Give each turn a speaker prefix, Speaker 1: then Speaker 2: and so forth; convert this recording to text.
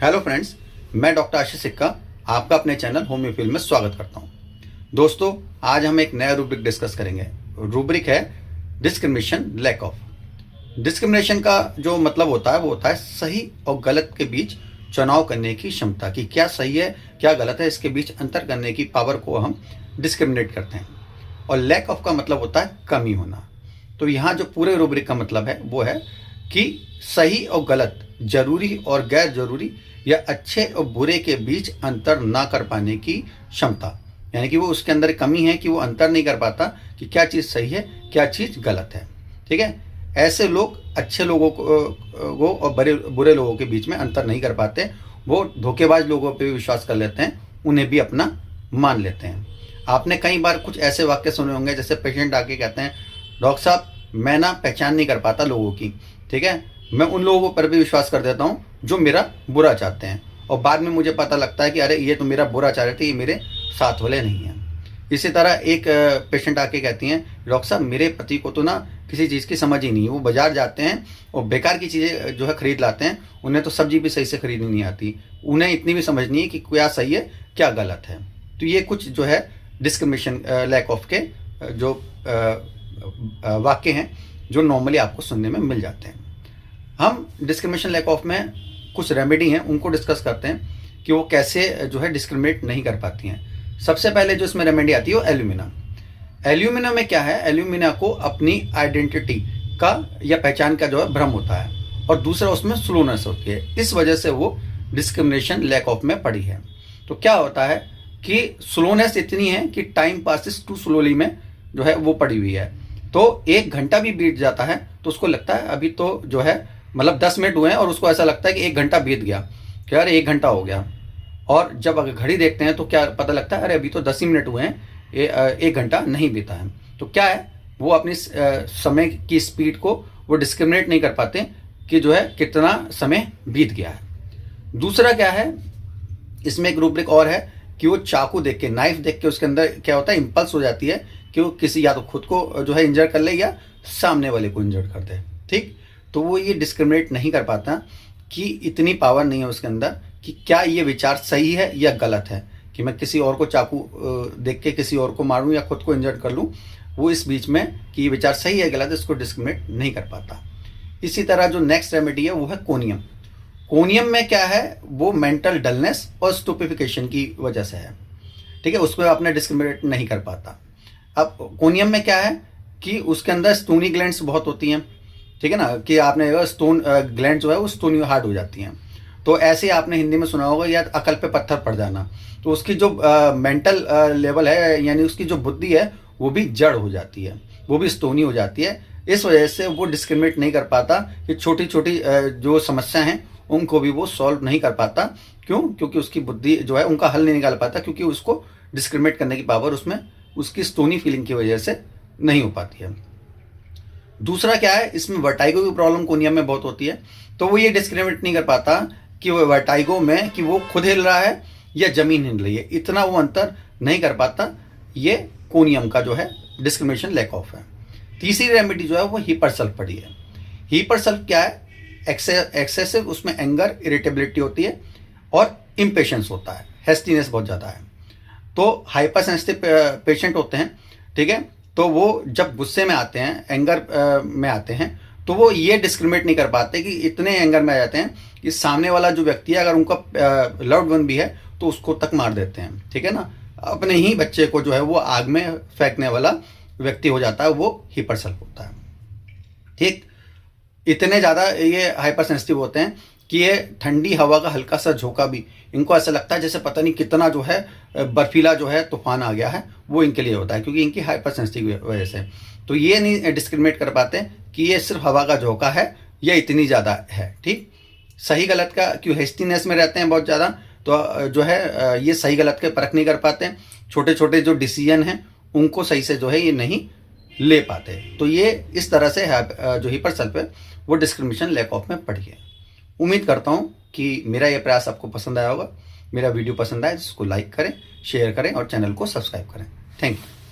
Speaker 1: Hello friends, मैं doctor आशीष सिक्का आपका अपने चैनल होम्योपैथी में स्वागत करता हूं। दोस्तों, आज हम एक नया रूब्रिक डिस्कस करेंगे। रूब्रिक है डिस्क्रिमिनेशन लैक ऑफ। डिस्क्रिमिनेशन का जो मतलब होता है वो होता है सही और गलत के बीच चुनाव करने की क्षमता, कि क्या सही है क्या गलत है, इसके बीच अंतर करने की पावर को हम डिस्क्रिमिनेट करते हैं। और लैक ऑफ का मतलब होता है कमी होना। तो यहाँ जो पूरे रूब्रिक का मतलब है वो है कि सही और गलत, जरूरी और गैर जरूरी या अच्छे और बुरे के बीच अंतर ना कर पाने की क्षमता, यानी कि वो उसके अंदर कमी है कि वो अंतर नहीं कर पाता कि क्या चीज़ सही है क्या चीज़ गलत है। ठीक है, ऐसे लोग अच्छे लोगों को और बुरे लोगों के बीच में अंतर नहीं कर पाते। वो धोखेबाज लोगों पे भी विश्वास कर लेते हैं, उन्हें भी अपना मान लेते हैं। आपने कई बार कुछ ऐसे वाक्य सुने होंगे, जैसे पेशेंट आके कहते हैं, डॉक्टर साहब मैं ना पहचान नहीं कर पाता लोगों की। ठीक है, मैं उन लोगों पर भी विश्वास कर देता हूँ जो मेरा बुरा चाहते हैं, और बाद में मुझे पता लगता है कि अरे ये तो मेरा बुरा चाह रहे थे, ये मेरे साथ वाले नहीं हैं। इसी तरह एक पेशेंट आके कहती हैं, डॉक्टर साहब मेरे पति को तो ना किसी चीज़ की समझ ही नहीं है, वो बाजार जाते हैं और बेकार की चीज़ें जो है खरीद लाते हैं, उन्हें तो सब्जी भी सही से खरीदनी नहीं आती, उन्हें इतनी भी समझ नहीं है कि क्या सही है क्या गलत है। तो ये कुछ जो है डिस्क्रिमिनेशन लैक ऑफ के जो वाक्य हैं जो नॉर्मली आपको सुनने में मिल जाते हैं। हम डिस्क्रिमिनेशन लैक ऑफ में कुछ रेमेडी हैं उनको डिस्कस करते हैं कि वो कैसे जो है डिस्क्रिमिनेट नहीं कर पाती हैं। सबसे पहले जो इसमें रेमेडी आती है वो एल्यूमिना। एल्यूमिना में क्या है, एल्यूमिना को अपनी आइडेंटिटी का या पहचान का जो है भ्रम होता है, और दूसरा उसमें स्लोनेस होती है। इस वजह से वो डिस्क्रिमिनेशन लैक ऑफ में पड़ी है। तो क्या होता है कि स्लोनेस इतनी है कि टाइम पासिस टू स्लोली में जो है वो पड़ी हुई है। तो 1 घंटा भी बीत जाता है तो उसको लगता है अभी तो जो है मतलब 10 मिनट हुए हैं, और उसको ऐसा लगता है कि 1 घंटा बीत गया, कि यार 1 घंटा हो गया। और जब अगर घड़ी देखते हैं तो क्या पता लगता है, अरे अभी तो 10 ही मिनट हुए हैं, 1 घंटा नहीं बीता है। तो क्या है, वो अपनी समय की स्पीड को वो डिस्क्रिमिनेट नहीं कर पाते कि जो है कितना समय बीत गया है। दूसरा क्या है, इसमें एक रूब्रिक और है कि वो चाकू देख के, नाइफ देख के उसके अंदर क्या होता है, इम्पल्स हो जाती है कि वो किसी या तो खुद को जो है इंजर कर ले या सामने वाले को इंजर कर दे। ठीक, तो वो ये डिस्क्रिमिनेट नहीं कर पाता कि इतनी पावर नहीं है उसके अंदर कि क्या ये विचार सही है या गलत है, कि मैं किसी और को चाकू देख के किसी और को मारूं या खुद को इंजर्ड कर लूं। वो इस बीच में कि ये विचार सही है गलत है, इसको डिस्क्रिमिनेट नहीं कर पाता। इसी तरह जो नेक्स्ट रेमेडी है वो है कोनियम। कोनियम में क्या है, वो मेंटल डलनेस और स्टूपिफिकेशन की वजह से है। ठीक है, उसमें अपने डिस्क्रिमिनेट नहीं कर पाता। अब कोनियम में क्या है कि उसके अंदर स्टोनी ग्लैंड्स बहुत होती हैं। ठीक है ना, कि आपने स्टोन ग्लैंड जो है वो स्टोनी हार्ड हो जाती हैं। तो ऐसे आपने हिंदी में सुना होगा, या अकल पे पत्थर पड़ जाना। तो उसकी जो मेंटल लेवल है, यानी उसकी जो बुद्धि है वो भी जड़ हो जाती है, वो भी स्टोनी हो जाती है। इस वजह से वो डिस्क्रिमिनेट नहीं कर पाता कि छोटी छोटी जो समस्या हैं उनको भी वो सॉल्व नहीं कर पाता। क्यों? क्योंकि उसकी बुद्धि जो है उनका हल नहीं निकाल पाता, क्योंकि उसको डिस्क्रिमिनेट करने की पावर उसमें उसकी स्टोनी फीलिंग की वजह से नहीं हो पाती है। दूसरा क्या है, इसमें वर्टाइगो की प्रॉब्लम कोनियम में बहुत होती है। तो वो ये डिस्क्रिमिनेट नहीं कर पाता कि वो वर्टाइगो में कि वो खुद हिल रहा है या जमीन हिल रही है, इतना वो अंतर नहीं कर पाता। ये कोनियम का जो है डिस्क्रिमिनेशन लैक ऑफ है। तीसरी रेमेडी जो है वो हीपरसेल्फ पड़ी है। हीपरसेल्फ क्या है, एक्सेसिव उसमें एंगर, इरिटेबिलिटी होती है और इम्पेशंस होता है, हेस्टीनेस बहुत ज़्यादा है। तो हाइपर सेंसिटिव पेशेंट होते हैं, ठीक है, तो वो जब गुस्से में आते हैं, एंगर में आते हैं, तो वो ये डिस्क्रिमिनेट नहीं कर पाते कि इतने एंगर में आ जाते हैं कि सामने वाला जो व्यक्ति है अगर उनका लव्ड वन भी है तो उसको तक मार देते हैं। ठीक है ना, अपने ही बच्चे को जो है वो आग में फेंकने वाला व्यक्ति हो जाता है, वो हिपरसेल्फ होता है। ठीक, इतने ज़्यादा ये हाइपर सेंसिटिव होते हैं कि ये ठंडी हवा का हल्का सा झोंका भी इनको ऐसा लगता है जैसे पता नहीं कितना जो है बर्फीला जो है तूफान आ गया है, वो इनके लिए होता है, क्योंकि इनकी हाइपर सेंसिटिव वजह से। तो ये नहीं डिस्क्रिमिनेट कर पाते कि ये सिर्फ हवा का झोंका है या इतनी ज़्यादा है। ठीक, सही गलत का क्यों हेस्टीनेस में रहते हैं बहुत ज़्यादा, तो जो है ये सही गलत के परख नहीं कर पाते। छोटे छोटे जो डिसीजन हैं उनको सही से जो है ये नहीं ले पाते। तो ये इस तरह से जो हिपरसेल्फ है वो डिस्क्रिमिनेशन लैक ऑफ में पड़ी है। उम्मीद करता हूँ कि मेरा ये प्रयास आपको पसंद आया होगा। मेरा वीडियो पसंद आए तो इसको लाइक करें, शेयर करें और चैनल को सब्सक्राइब करें। Thank you.